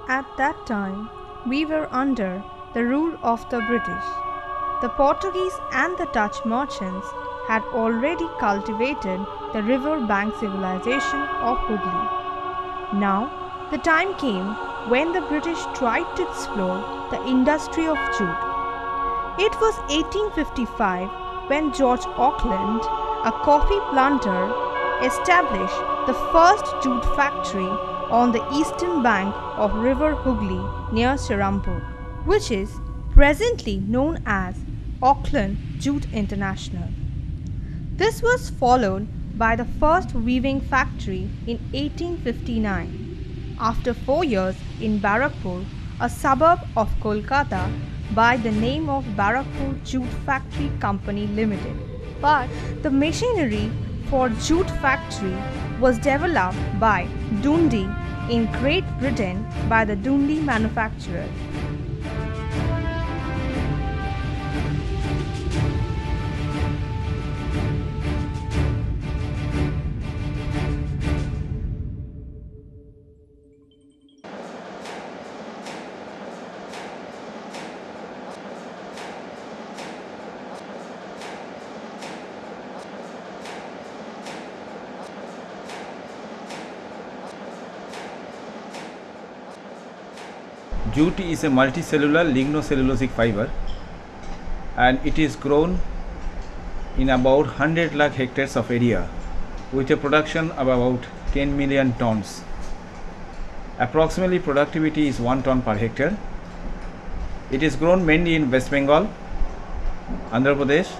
At that time, we were under the rule of the British. The Portuguese and the Dutch merchants had already cultivated the river-bank civilization of Hooghly. Now, the time came when the British tried to explore the industry of jute. It was 1855 when George Auckland, a coffee planter, established the first jute factory on the eastern bank of River Hooghly near Serampore, which is presently known as Auckland Jute International. This was followed by the first weaving factory in 1859. After 4 years in Barrackpur, a suburb of Kolkata, by the name of Barrackpur Jute Factory Company Limited. But the machinery for jute factory was developed by Dundee in Great Britain by the Dundee manufacturers. Jute is a multicellular lignocellulosic fiber, and it is grown in about 100 lakh hectares of area with a production of about 10 million tons. Approximately productivity is 1 ton per hectare. It is grown mainly in West Bengal, Andhra Pradesh,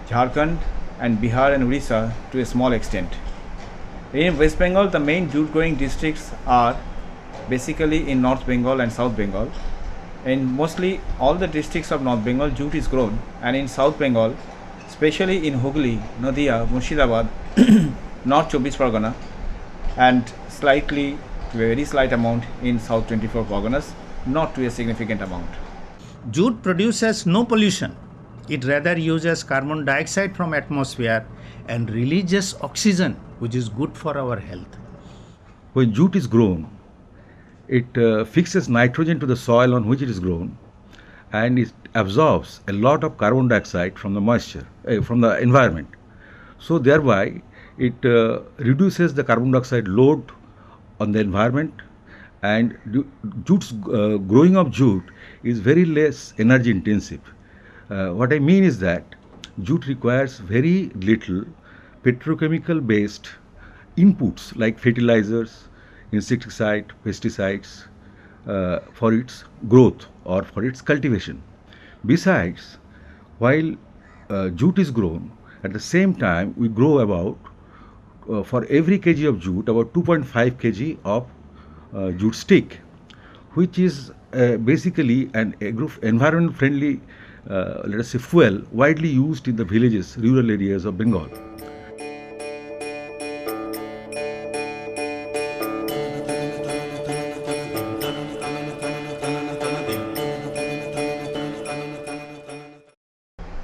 Jharkhand and Bihar and Orissa to a small extent. In West Bengal, the main jute growing districts are basically in North Bengal and South Bengal. In mostly all the districts of North Bengal, jute is grown, and in South Bengal, especially in Hooghly, Nadia, Murshidabad, North 24 Pargana, and slightly to a very slight amount in South 24 Parganas, not to a significant amount. Jute produces no pollution. It rather uses carbon dioxide from atmosphere and releases oxygen, which is good for our health. When jute is grown, it fixes nitrogen to the soil on which it is grown, and it absorbs a lot of carbon dioxide from the moisture, from the environment. So thereby it reduces the carbon dioxide load on the environment, and growing of jute is very less energy intensive. What I mean is that jute requires very little petrochemical based inputs like fertilizers, insecticide, pesticides for its growth or for its cultivation. Besides, while jute is grown, at the same time we grow about for every kg of jute about 2.5 kg of jute stick, which is basically an environment friendly let us say fuel widely used in the villages, rural areas of Bengal.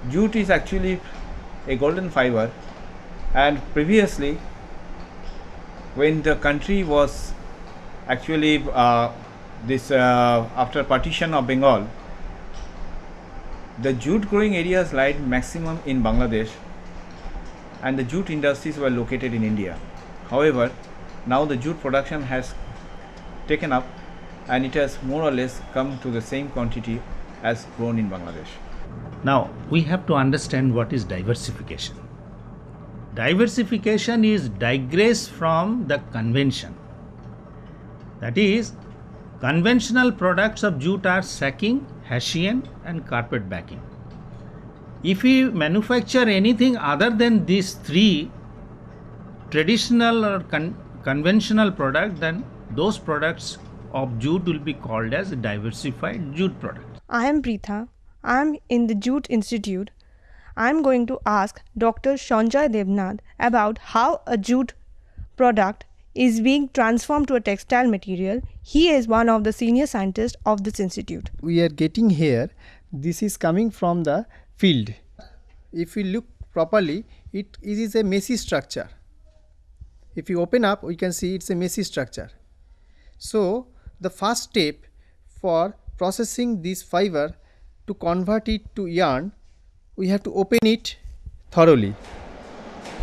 Jute is actually a golden fiber, and previously when the country was actually after partition of Bengal, the jute growing areas lied maximum in Bangladesh and the jute industries were located in India. However, now the jute production has taken up and it has more or less come to the same quantity as grown in Bangladesh. Now, we have to understand what is diversification. Diversification is digress from the convention. That is, conventional products of jute are sacking, Hessian and carpet backing. If we manufacture anything other than these three traditional or conventional products, then those products of jute will be called as diversified jute products. I am Pritha. I am in the Jute Institute. I am going to ask Dr. Sanjay Devnath about how a jute product is being transformed to a textile material. He is one of the senior scientists of this institute. We are getting here, this is coming from the field. If we look properly, it is a messy structure. If you open up, we can see it's a messy structure. So the first step for processing this fiber to convert it to yarn, we have to open it thoroughly.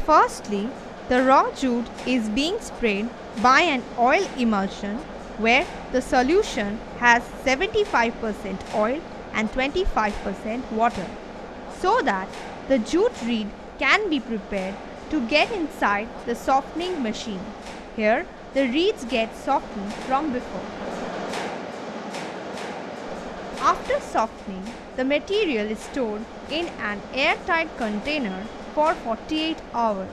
Firstly, the raw jute is being sprayed by an oil emulsion where the solution has 75% oil and 25% water, so that the jute reed can be prepared to get inside the softening machine. Here, the reeds get softened from before. After softening, the material is stored in an airtight container for 48 hours.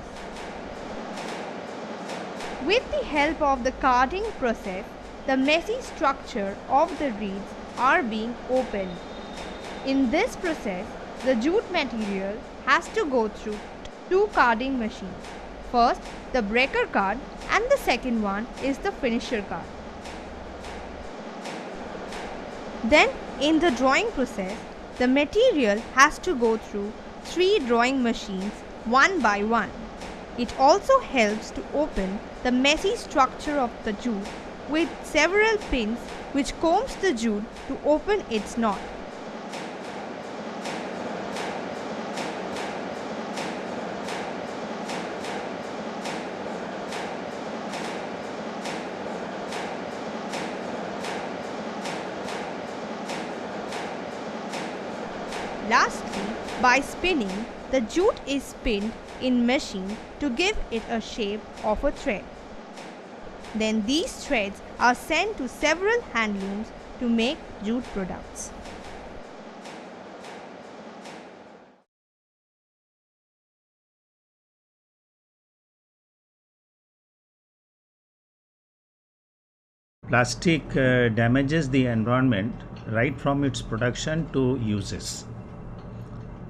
With the help of the carding process, the messy structure of the reeds are being opened. In this process, the jute material has to go through two carding machines. First, the breaker card, and the second one is the finisher card. Then, in the drawing process, the material has to go through 3 drawing machines one by one. It also helps to open the messy structure of the jute with several pins which combs the jute to open its knot. Lastly, by spinning, the jute is spinned in machine to give it a shape of a thread. Then these threads are sent to several handlooms to make jute products. Plastic damages the environment right from its production to uses.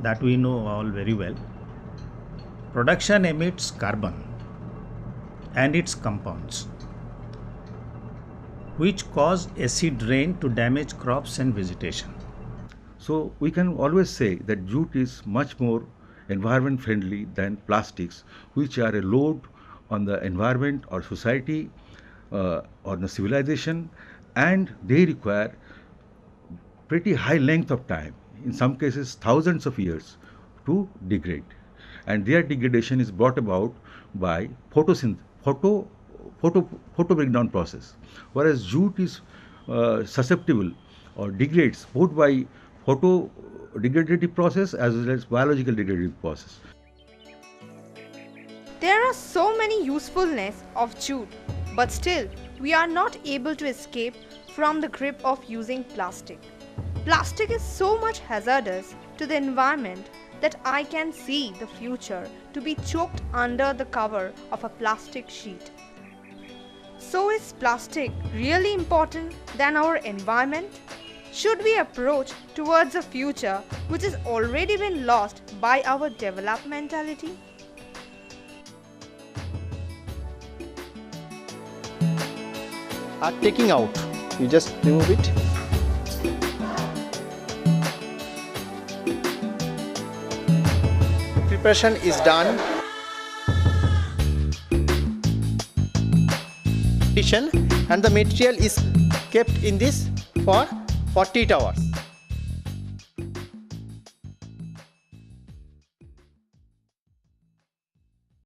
That we know all very well. Production emits carbon and its compounds, which cause acid rain to damage crops and vegetation. So we can always say that jute is much more environment friendly than plastics, which are a load on the environment or society or the civilization, and they require pretty high length of time, in some cases thousands of years, to degrade. And their degradation is brought about by photo breakdown process, whereas jute is susceptible or degrades both by photo degradative process as well as biological degradative process. There are so many usefulness of jute, but still we are not able to escape from the grip of using plastic. Plastic is so much hazardous to the environment that I can see the future to be choked under the cover of a plastic sheet. So is plastic really important than our environment? Should we approach towards a future which has already been lost by our developmentality? Are taking out, you just remove it. Preparation is done. And the material is kept in this for 48 hours.